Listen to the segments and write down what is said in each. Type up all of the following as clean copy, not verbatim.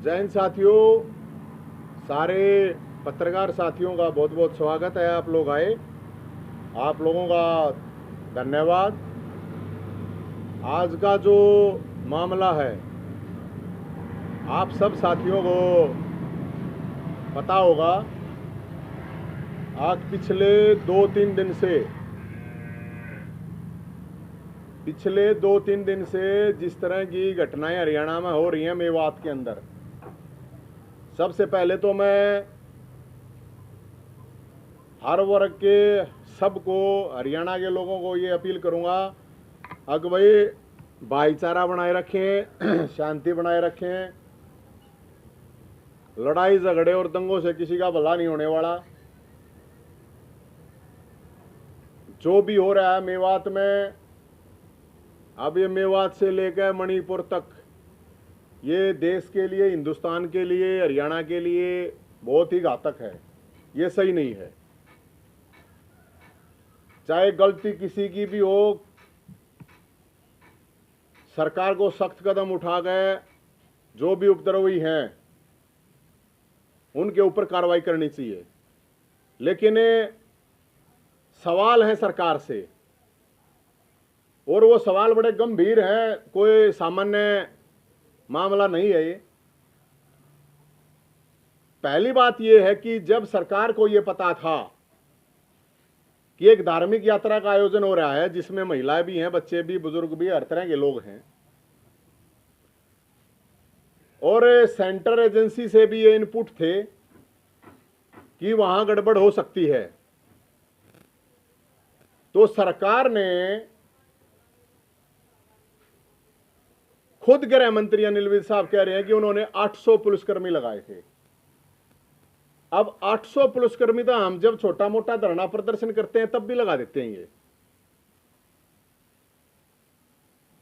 जय हिंद साथियों, सारे पत्रकार साथियों का बहुत बहुत स्वागत है। आप लोग आए, आप लोगों का धन्यवाद। आज का जो मामला है आप सब साथियों को पता होगा। आज पिछले 2-3 दिन से जिस तरह की घटनाएं हरियाणा में हो रही हैं मेवात के अंदर, सबसे पहले तो मैं हर वर्ग के सबको, हरियाणा के लोगों को ये अपील करूंगा कि भाई भाईचारा बनाए रखें, शांति बनाए रखें। लड़ाई झगड़े और दंगों से किसी का भला नहीं होने वाला। जो भी हो रहा है मेवात में, अब ये मेवात से लेकर मणिपुर तक, ये देश के लिए, हिंदुस्तान के लिए, हरियाणा के लिए बहुत ही घातक है। ये सही नहीं है। चाहे गलती किसी की भी हो, सरकार को सख्त कदम उठा गए, जो भी उपद्रवी हैं उनके ऊपर कार्रवाई करनी चाहिए। लेकिन सवाल है सरकार से, और वो सवाल बड़े गंभीर हैं, कोई सामान्य मामला नहीं है ये। पहली बात ये है कि जब सरकार को ये पता था कि एक धार्मिक यात्रा का आयोजन हो रहा है जिसमें महिलाएं भी हैं, बच्चे भी, बुजुर्ग भी, हर तरह के लोग हैं, और सेंट्रल एजेंसी से भी ये इनपुट थे कि वहां गड़बड़ हो सकती है, तो सरकार ने खुद गृह मंत्री अनिल विज साहब कह रहे हैं कि उन्होंने 800 पुलिसकर्मी लगाए थे। अब 800 पुलिसकर्मी तो हम जब छोटा मोटा धरना प्रदर्शन करते हैं तब भी लगा देते हैं। ये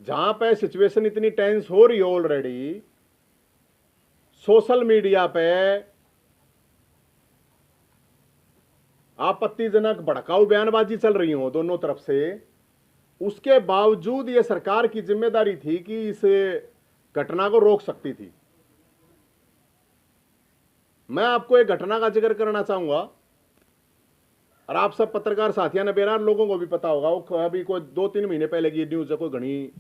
जहां पे सिचुएशन इतनी टेंस हो रही है ऑलरेडी, सोशल मीडिया पे आपत्तिजनक भड़काऊ बयानबाजी चल रही हो दोनों तरफ से, उसके बावजूद ये सरकार की जिम्मेदारी थी कि इस घटना को रोक सकती थी। मैं आपको एक घटना का जिक्र करना चाहूंगा, और आप सब पत्रकार साथियों ने, बेरार लोगों को भी पता होगा। वो अभी कोई 2-3 महीने पहले की न्यूज है, कोई घनी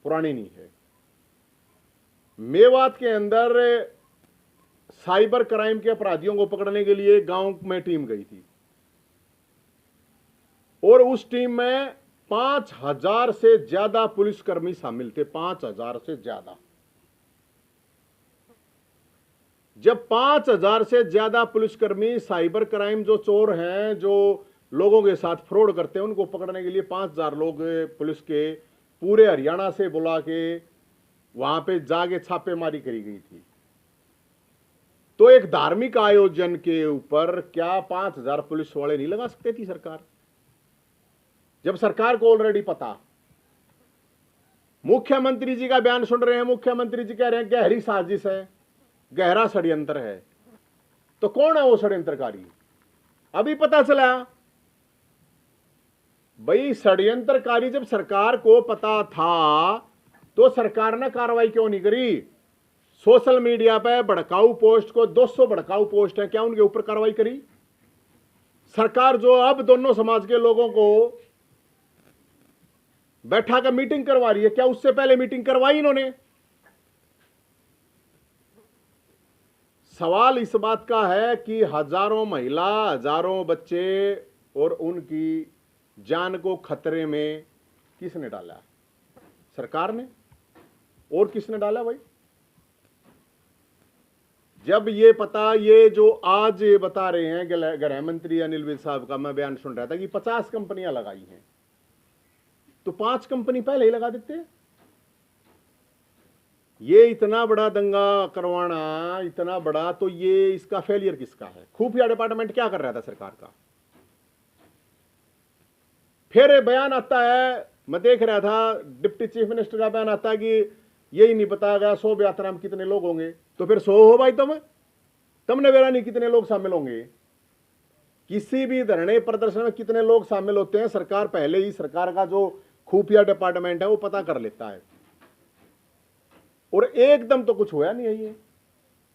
पुरानी नहीं है। मेवात के अंदर साइबर क्राइम के अपराधियों को पकड़ने के लिए गांव में टीम गई थी, और उस टीम में 5000 से ज्यादा पुलिसकर्मी शामिल थे। 5000 से ज्यादा। जब 5000 से ज्यादा पुलिसकर्मी, साइबर क्राइम जो चोर हैं, जो लोगों के साथ फ्रॉड करते हैं, उनको पकड़ने के लिए 5000 लोग पुलिस के पूरे हरियाणा से बुला के वहां पे जाके छापेमारी करी गई थी। तो एक धार्मिक आयोजन के ऊपर क्या 5000 पुलिस वाले नहीं लगा सकते थी सरकार? जब सरकार को ऑलरेडी पता। मुख्यमंत्री जी का बयान सुन रहे हैं, मुख्यमंत्री जी कह रहे हैं गहरी साजिश है, गहरा षड्यंत्र है। तो कौन है वो षड्यंत्रकारी? अभी पता चला। भाई षड्यंत्रकारी जब सरकार को पता था तो सरकार ने कार्रवाई क्यों नहीं करी? सोशल मीडिया पे भड़काऊ पोस्ट को, 200 भड़काऊ पोस्ट है, क्या उनके ऊपर कार्रवाई करी सरकार? जो अब दोनों समाज के लोगों को बैठा कर मीटिंग करवा रही है, क्या उससे पहले मीटिंग करवाई इन्होंने? सवाल इस बात का है कि हजारों महिला, हजारों बच्चे और उनकी जान को खतरे में किसने डाला? सरकार ने। और किसने डाला भाई? जब ये पता, ये जो आज ये बता रहे हैं गृह मंत्री अनिल विज साहब का, मैं बयान सुन रहा था कि 50 कंपनियां लगाई हैं, तो 5 कंपनी पहले ही लगा देते। ये इतना बड़ा दंगा करवाना, इतना बड़ा, तो ये इसका फेलियर किसका है? खुफिया डिपार्टमेंट क्या कर रहा था सरकार का? फिर बयान आता है, मैं देख रहा था डिप्टी चीफ मिनिस्टर का बयान आता है कि यही नहीं बताया गया 100 यात्रा में कितने लोग होंगे। तो फिर 100 हो भाई, तुमने बेरा नहीं कितने लोग शामिल होंगे। किसी भी धरने प्रदर्शन में कितने लोग शामिल होते हैं, सरकार पहले ही, सरकार का जो खुफिया डिपार्टमेंट है वो पता कर लेता है। और एकदम तो कुछ हुआ नहीं है। ये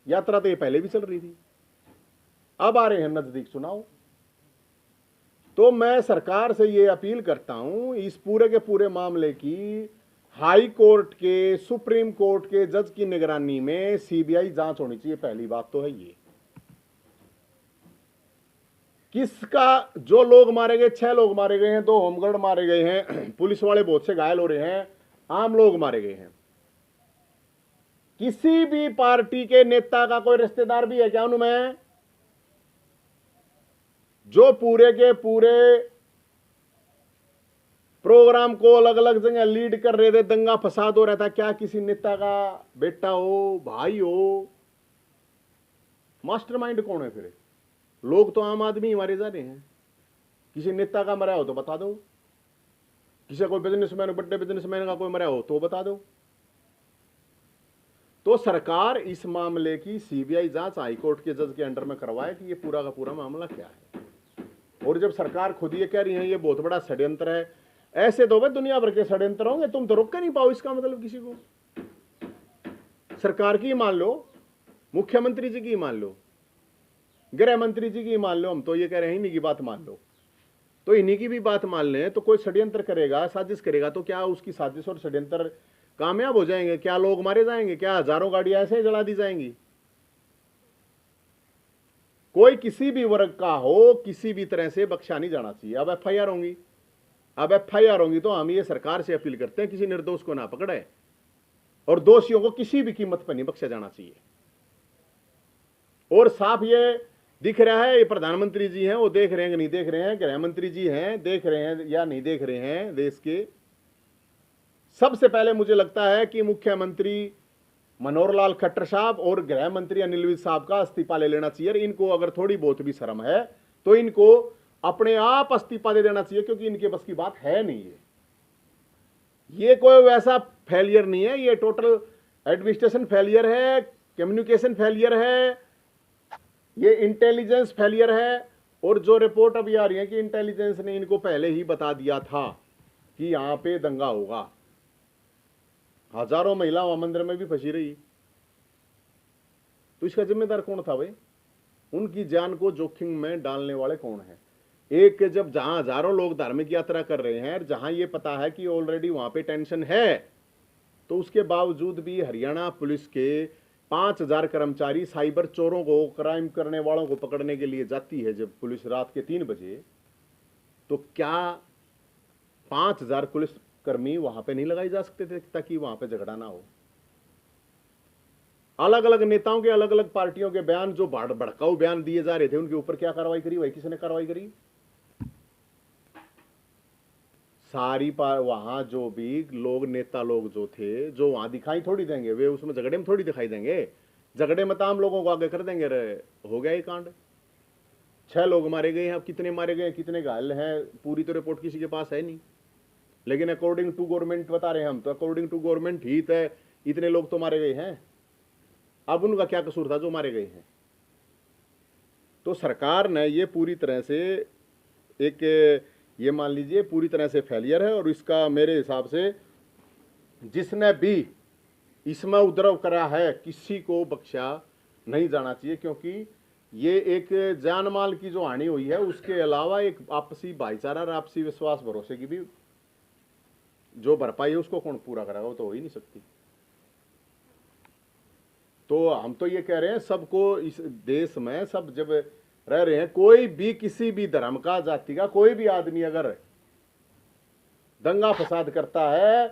यात्रा तो ये पहले भी चल रही थी, अब आ रहे हैं नजदीक चुनाव। तो मैं सरकार से ये अपील करता हूं, इस पूरे के पूरे मामले की हाई कोर्ट के, सुप्रीम कोर्ट के जज की निगरानी में सीबीआई जांच होनी चाहिए। पहली बात तो है ये, किसका, जो लोग मारे गए, 6 लोग मारे गए हैं, 2 होमगार्ड मारे गए हैं, पुलिस वाले बहुत से घायल हो रहे हैं, आम लोग मारे गए हैं। किसी भी पार्टी के नेता का कोई रिश्तेदार भी है क्या उनमें? जो पूरे के पूरे प्रोग्राम को अलग अलग जगह लीड कर रहे थे, दंगा फसाद हो रहा था, क्या किसी नेता का बेटा हो, भाई हो? मास्टरमाइंड कौन है फिर? लोग तो आम आदमी ही मारे जा रहे हैं। किसी नेता का मरा हो तो बता दो, किसी कोई बिजनेसमैन, बड़े बिजनेसमैन का कोई मरा हो तो बता दो। तो सरकार इस मामले की सीबीआई जांच हाईकोर्ट के जज के अंडर में करवाए कि ये पूरा का पूरा मामला क्या है। और जब सरकार खुद ये कह रही है ये बहुत बड़ा षड्यंत्र है, ऐसे तो भाई दुनिया भर के षड्यंत्र होंगे, तुम तो रोक के नहीं पाओ इसका मतलब किसी को। सरकार की मान लो, मुख्यमंत्री जी की मान लो, गृह मंत्री जी की मान लो, हम तो ये कह रहे हैं इन्हीं की बात मान लो, तो इन्हीं की भी बात मान लें तो कोई षड्यंत्र करेगा, साजिश करेगा, तो क्या उसकी साजिश और षड्यंत्र कामयाब हो जाएंगे? क्या लोग मारे जाएंगे? क्या हजारों गाड़ियां ऐसे जला दी जाएंगी? कोई किसी भी वर्ग का हो, किसी भी तरह से बख्शा नहीं जाना चाहिए। अब एफआईआर होंगी, अब एफआईआर होंगी तो हम ये सरकार से अपील करते हैं किसी निर्दोष को ना पकड़े और दोषियों को किसी भी कीमत पर नहीं बख्शा जाना चाहिए। और साफ ये दिख रहा है, ये प्रधानमंत्री जी हैं, वो देख रहे हैं कि नहीं देख रहे हैं, गृह मंत्री जी हैं, देख रहे हैं या नहीं देख रहे हैं देश के। सबसे पहले मुझे लगता है कि मुख्यमंत्री मनोहर लाल खट्टर साहब और गृह मंत्री अनिल विज साहब का इस्तीफा ले लेना चाहिए। इनको अगर थोड़ी बहुत भी शर्म है तो इनको अपने आप इस्तीफा दे देना चाहिए, क्योंकि इनके बस की बात है नहीं है। ये कोई वैसा फेलियर नहीं है, ये टोटल एडमिनिस्ट्रेशन फेलियर है, कम्युनिकेशन फेलियर है, ये इंटेलिजेंस फेलियर है। और जो रिपोर्ट अभी आ रही है कि इंटेलिजेंस ने इनको पहले ही बता दिया था कि यहां पे दंगा होगा। हजारों महिला वहां मंदिर में भी फंसी रही, तो इसका जिम्मेदार कौन था भाई? उनकी जान को जोखिम में डालने वाले कौन है? एक, जब जहां हजारों लोग धार्मिक यात्रा कर रहे हैं, जहां ये पता है कि ऑलरेडी वहां पे टेंशन है, तो उसके बावजूद भी हरियाणा पुलिस के 5000 कर्मचारी साइबर चोरों को, क्राइम करने वालों को पकड़ने के लिए जाती है जब पुलिस रात के 3 बजे, तो क्या 5000 पुलिस कर्मी वहां पे नहीं लगाई जा सकते थे ताकि वहां पे झगड़ा ना हो? अलग अलग नेताओं के, अलग अलग पार्टियों के बयान, जो भड़काऊ बयान दिए जा रहे थे, उनके ऊपर क्या कार्रवाई करी भाई? किसने कार्रवाई करी? सारी वहां जो भी लोग, नेता लोग जो थे, जो वहां दिखाई थोड़ी देंगे, वे उसमें झगड़े में थोड़ी दिखाई देंगे। झगड़े में तमाम लोगों को आगे कर देंगे। हो गया ये कांड, 6 लोग मारे गए हैं। अब कितने मारे गए, कितने घायल हैं, पूरी तो रिपोर्ट किसी के पास है नहीं, लेकिन अकॉर्डिंग टू गवर्नमेंट बता रहे हैं हम, तो अकॉर्डिंग टू गवर्नमेंट ही तय इतने लोग तो मारे गए हैं। अब उनका क्या कसूर था जो मारे गए हैं? तो सरकार ने ये पूरी तरह से एक, ये मान लीजिए पूरी तरह से फेलियर है। और इसका मेरे हिसाब से जिसने भी इसमें उपद्रव करा है, किसी को बख्शा नहीं जाना चाहिए, क्योंकि ये एक जान माल की जो हानि हुई है, उसके अलावा एक आपसी भाईचारा और आपसी विश्वास भरोसे की भी जो भरपाई है, उसको कौन पूरा करेगा? वो तो हो ही नहीं सकती। तो हम तो ये कह रहे हैं, सबको इस देश में सब जब रह रहे हैं, कोई भी किसी भी धर्म का, जाति का कोई भी आदमी अगर दंगा फसाद करता है,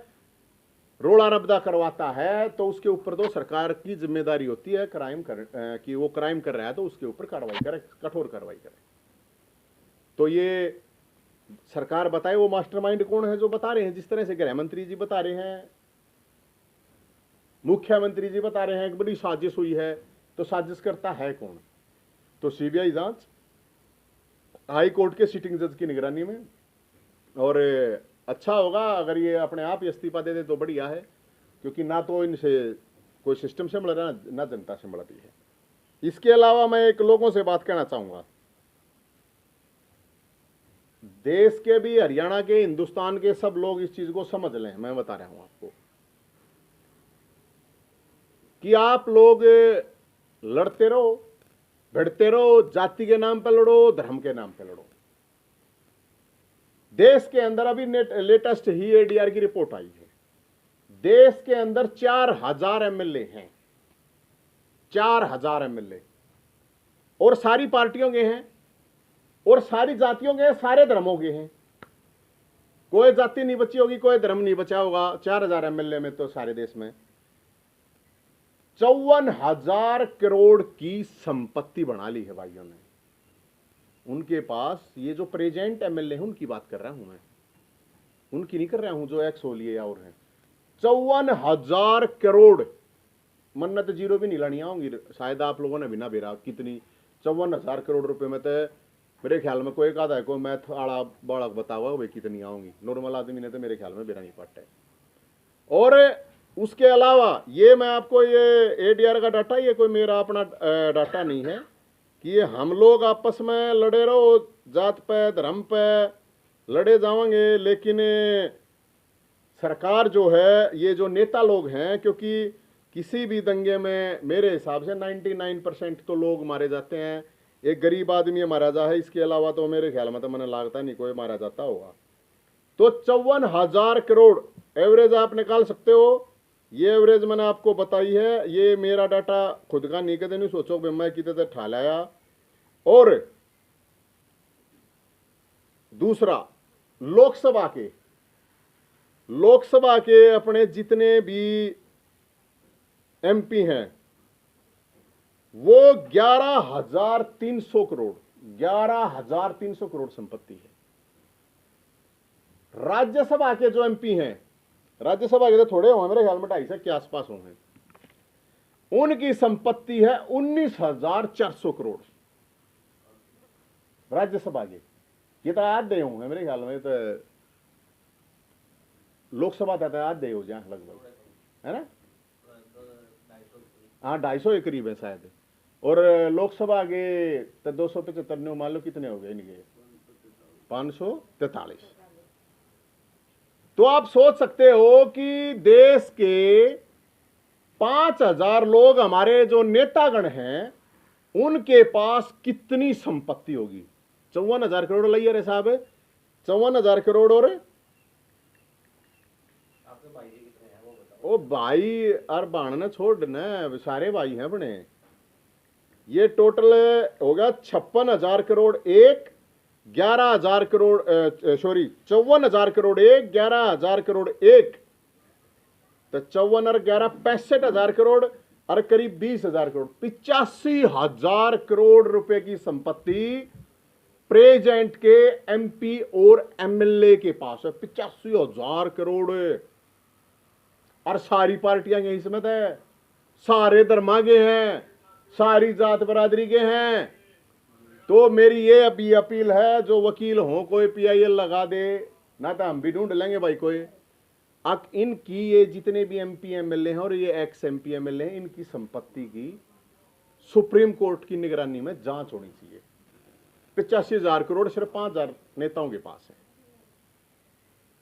रोड़ा रबदा करवाता है, तो उसके ऊपर तो सरकार की जिम्मेदारी होती है कि वो क्राइम कर रहा है तो उसके ऊपर कार्रवाई करे, कठोर कार्रवाई करे। तो ये सरकार बताए वो मास्टरमाइंड कौन है जो बता रहे हैं, जिस तरह से गृह मंत्री जी बता रहे हैं, मुख्यमंत्री जी बता रहे हैं कि बड़ी साजिश हुई है, तो साजिश करता है कौन? तो सीबीआई जांच हाई कोर्ट के सिटिंग जज की निगरानी में। और अच्छा होगा अगर ये अपने आप ही इस्तीफा दे दे तो बढ़िया है, क्योंकि ना तो इनसे कोई सिस्टम से मिल रहा है, ना जनता से मिल रही है। इसके अलावा मैं एक लोगों से बात कहना चाहूंगा, देश के भी, हरियाणा के, हिंदुस्तान के सब लोग इस चीज को समझ लें। मैं बता रहा हूं आपको, कि आप लोग लड़ते रहो, भिड़ते रहो, जाति के नाम पे लड़ो, धर्म के नाम पे लड़ो। देश के अंदर अभी लेटेस्ट ही एडीआर की रिपोर्ट आई है, देश के अंदर 4000 एमएलए हैं, 4000 एमएलए, और सारी पार्टियों के हैं, और सारी जातियों के हैं, सारे धर्मों के हैं। कोई जाति नहीं बची होगी, कोई धर्म नहीं बचा होगा 4000 एमएलए में। तो सारे देश में 54,000 करोड़ की संपत्ति बना ली है भाइयों ने उनके पास। ये जो प्रेजेंट एमएलए हैं उनकी बात कर रहा हूं मैं, उनकी नहीं कर रहा हूं जो एक्स हो लिए और हैं। 54,000 करोड़, मन्नत जीरो भी नहीं लानी आऊंगी शायद आप लोगों ने बिना बेरा कितनी 54,000 करोड़ रुपए में तो मेरे ख्याल में कोई एक आधा है, कोई मैथ आड़ा बाड़ा बता हुआ भाई कितनी आऊंगी, नॉर्मल आदमी ने तो मेरे ख्याल में बेरा नहीं पड़ता है। और उसके अलावा ये मैं आपको ये एडीआर का डाटा, ये कोई मेरा अपना डाटा नहीं है कि ये हम लोग आपस में लड़े रहो, जात पे धर्म पे लड़े जाएंगे, लेकिन सरकार जो है, ये जो नेता लोग हैं, क्योंकि किसी भी दंगे में मेरे हिसाब से 99% तो लोग मारे जाते हैं, एक गरीब आदमी मारा जा है, इसके अलावा तो मेरे ख्याल में तो मैंने लगता नहीं कोई मारा जाता होगा। तो 54,000 करोड़ एवरेज आप निकाल सकते हो। ये एवरेज मैंने आपको बताई है, ये मेरा डाटा खुद का नहीं, कहते नहीं सोचो कि मैं कितने ठा लाया। और दूसरा, लोकसभा के अपने जितने भी एमपी हैं वो 11,300 करोड़, 11,300 करोड़ संपत्ति है। राज्यसभा के जो एमपी हैं, राज्यसभा के तो थोड़े होंगे मेरे ख्याल में 250 के आसपास होंगे, उनकी संपत्ति है 19,400 करोड़ राज्यसभा के। ये तो आधे होंगे मेरे ख्याल में, तो लोकसभा तो आधे हो जाए लगभग, है ना? हाँ 250 के करीब है शायद। और लोकसभा के तो 275 मान लो कितने हो गए इनके, 543। तो आप सोच सकते हो कि देश के 5,000 लोग हमारे जो नेतागण हैं उनके पास कितनी संपत्ति होगी। 54,000 करोड़ लइए रे साहब, 54,000 करोड़। और ओ भाई और बाण छोड़ न, सारे भाई हैं अपने। ये टोटल हो गया 56,000 करोड़ एक, 11,000 करोड़, सॉरी 54,000 करोड़ एक, 11,000 करोड़ एक, तो 54 और 11 65,000 करोड़ और करीब 20,000 करोड़, 85,000 करोड़ रुपए की संपत्ति प्रेजेंट के एमपी और एमएलए के पास है। 85,000 करोड़। और सारी पार्टियां हैं इसमें, थे सारे धर्मा के हैं, सारी जात बरादरी के हैं। तो मेरी ये अभी अपील है, जो वकील हो कोई पीआईएल लगा दे ना, तो हम भी ढूंढ लेंगे भाई कोई। अब इनकी ये जितने भी एमपी एमएलए हैं और ये एक्स एमपी एमएलए हैं, इनकी संपत्ति की सुप्रीम कोर्ट की निगरानी में जांच होनी चाहिए। 85,000 करोड़ सिर्फ 5,000 नेताओं के पास है,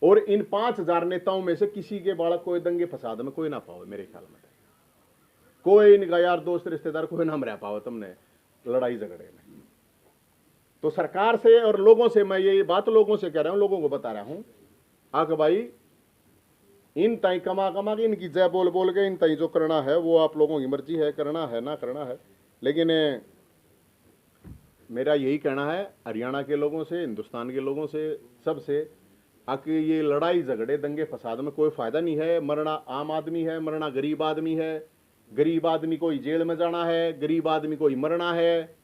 और इन 5,000 नेताओं में से किसी के बालक कोई दंगे फसाद में कोई ना पावे मेरे ख्याल में, कोई इनका यार दोस्त रिश्तेदार कोई ना रह पावे तुमने लड़ाई झगड़े में। तो सरकार से और लोगों से मैं ये बात लोगों से कह रहा हूं, लोगों को बता रहा हूं, आके भाई इन ताई कमा के इनकी जय बोल बोल के इन ताई जो करना है वो आप लोगों की मर्जी है, करना है ना करना है। लेकिन मेरा यही कहना है हरियाणा के लोगों से, हिंदुस्तान के लोगों से, सबसे, आके ये लड़ाई झगड़े दंगे फसाद में कोई फायदा नहीं है। मरना आम आदमी है, मरना गरीब आदमी है, गरीब आदमी को ही जेल में जाना है, गरीब आदमी को ही मरना है,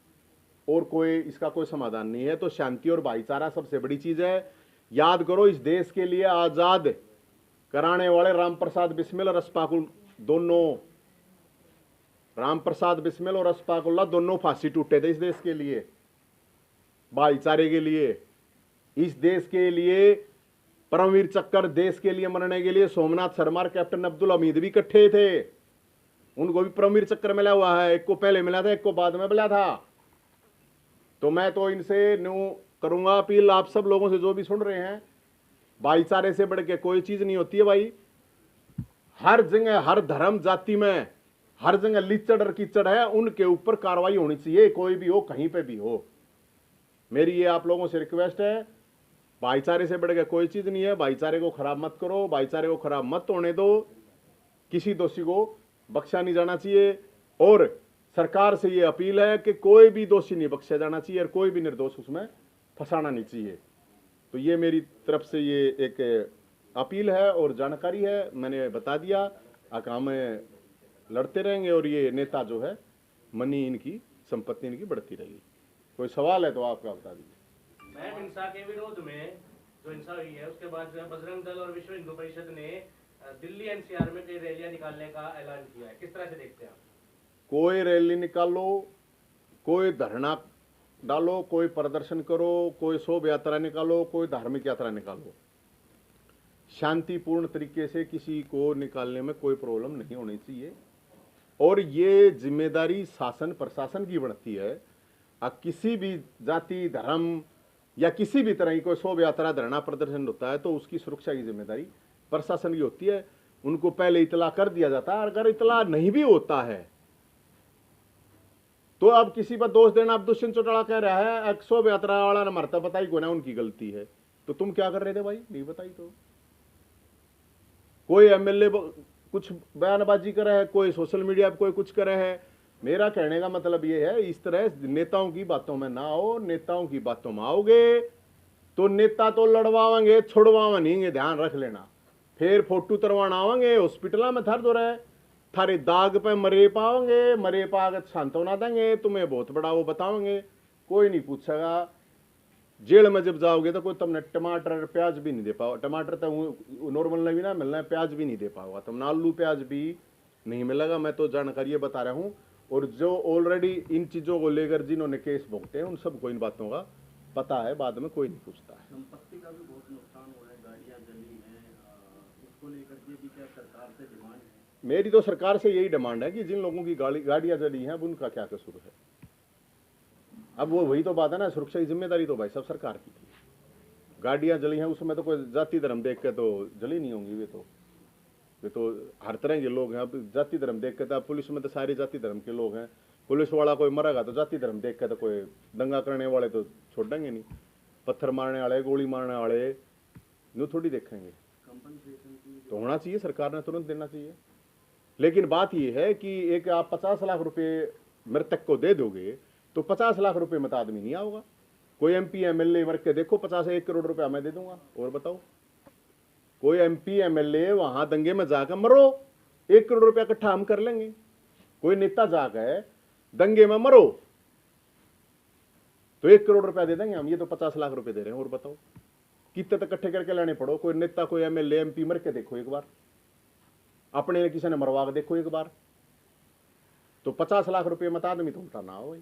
और कोई इसका कोई समाधान नहीं है। तो शांति और भाईचारा सबसे बड़ी चीज है। याद करो, इस देश के लिए आजाद कराने वाले रामप्रसाद बिस्मिल और अशफाकुल दोनों, रामप्रसाद बिस्मिल और अशफाकुल्लाह दोनों फांसी टूटे थे इस देश के लिए, भाईचारे के लिए, इस देश के लिए। परमवीर चक्र देश के लिए मरने के लिए सोमनाथ शर्मा और कैप्टन अब्दुल हमीद भी इकट्ठे थे, उनको भी परमवीर चक्र मिला हुआ है। एक को पहले मिला था, एक को बाद में मिला था। तो मैं तो इनसे न्यू करूंगा अपील आप सब लोगों से जो भी सुन रहे हैं, भाईचारे से बढ़ के कोई चीज नहीं होती है भाई। हर जगह, हर धर्म जाति में, हर जगह लीचड़ और कीचड़ है, उनके ऊपर कार्रवाई होनी चाहिए, कोई भी हो, कहीं पे भी हो। मेरी ये आप लोगों से रिक्वेस्ट है, भाईचारे से बढ़ के कोई चीज नहीं है। भाईचारे को खराब मत करो, भाईचारे को खराब मत होने दो। किसी दोषी को बख्शा नहीं जाना चाहिए, और सरकार से ये अपील है कि कोई भी दोषी नहीं बख्शा जाना चाहिए और कोई भी निर्दोष उसमें फंसाना नहीं चाहिए। तो ये मेरी तरफ से ये एक अपील है और जानकारी है, मैंने बता दिया। काम में लड़ते रहेंगे और ये नेता जो है मनी इनकी संपत्ति इनकी बढ़ती रहेगी। कोई सवाल है तो आपका बता दीजिए। मैम, हिंसा के विरोध में जो हिंसा हुई है उसके बाद जो है बजरंग दल और विश्व हिंदू परिषद ने दिल्ली एनसीआर में कई रैलियां निकालने का ऐलान किया है, किस तरह से देखते हैं आप? कोई रैली निकालो, कोई धरना डालो, कोई प्रदर्शन करो, कोई शोभा यात्रा निकालो, कोई धार्मिक यात्रा निकालो, शांतिपूर्ण तरीके से किसी को निकालने में कोई प्रॉब्लम नहीं होनी चाहिए। और ये जिम्मेदारी शासन प्रशासन की बनती है। किसी भी जाति धर्म या किसी भी तरह की कोई शोभा यात्रा धरना प्रदर्शन होता है तो उसकी सुरक्षा की जिम्मेदारी प्रशासन की होती है। उनको पहले इतला कर दिया जाता है। अगर इतला नहीं भी होता है तो अब किसी पर दोष देना, अब दुष्यंत चौटाला कह रहा है शोभा यात्रा वाला ने मरता बताई को ना उनकी गलती है, तो तुम क्या कर रहे थे भाई, नहीं बताई तो। कोई एमएलए कुछ बयानबाजी करे है, कोई सोशल मीडिया पर कोई कुछ करे है। मेरा कहने का मतलब ये है, इस तरह नेताओं की बातों में ना आओ। नेताओं की बातों में आओगे तो नेता तो लड़वाएंगे, छुड़वावा नहीं, ध्यान रख लेना। फिर फोटो तरवाना आवेंगे हॉस्पिटल में थर दो रहे, थारे दाग पे मरे पाओगे, मरे पाग सांत्वना देंगे, तुम्हें बहुत बड़ा वो बताओगे, कोई नहीं पूछेगा। जेल में जब जाओगे तो कोई तुमने टमाटर प्याज भी नहीं दे पाओ। टमाटर तो नॉर्मल नहीं ना मिलना है, प्याज भी नहीं दे पाओगा तुमने, आलू प्याज भी नहीं मिलेगा। मैं तो जानकारी बता रहा हूँ। और जो ऑलरेडी इन चीजों को लेकर जिन्होंने केस भुगते हैं उन सबको इन बातों का पता है, बाद में कोई नहीं पूछता है। संपत्ति का भी बहुत नुकसान हो रहा है, गाड़ियां जली हैं, उसको लेकर के भी क्या सरकार से डिमांड है? मेरी तो सरकार से यही डिमांड है कि जिन लोगों की गाड़ियां जली हैं अब उनका क्या कसूर है। अब वो वही तो बात है ना, सुरक्षा की जिम्मेदारी तो भाई सब सरकार की थी। गाड़ियां जली हैं उसमें तो कोई जाति धर्म देख के तो जली नहीं होंगी, वे तो हर तरह के लोग हैं। अब जाति धर्म देख के तो पुलिस में तो सारी जाति धर्म के लोग हैं। पुलिस वाला कोई मरेगा तो जाति धर्म देख के तो कोई दंगा करने वाले तो छोड़ देंगे नहीं, पत्थर मारने वाले गोली मारने वाले यूँ थोड़ी देखेंगे। तो होना चाहिए, सरकार ने तुरंत देना चाहिए। लेकिन बात यह है कि एक आप 50 लाख रुपए मृतक को दे दोगे तो 50 लाख रुपए मत आदमी नहीं आओगा। कोई एमपी एमएलए मर के देखो 1 करोड़ रुपया मैं दे दूंगा, और बताओ कोई एमपी एमएलए वहां दंगे में जाकर मरो, 1 करोड़ रुपया इकट्ठा हम कर लेंगे। कोई नेता जाकर दंगे में मरो तो 1 करोड़ रुपया दे देंगे हम, ये तो 50 लाख रुपए दे रहे हैं। और बताओ कितने तक इकट्ठे करके लाने पड़ो। कोई नेता कोई एमएलए एमपी मर के देखो एक बार, अपने किसी ने मरवा के देखो एक बार, तो 50 लाख रुपये मत आदमी तो उल्टा ना हो।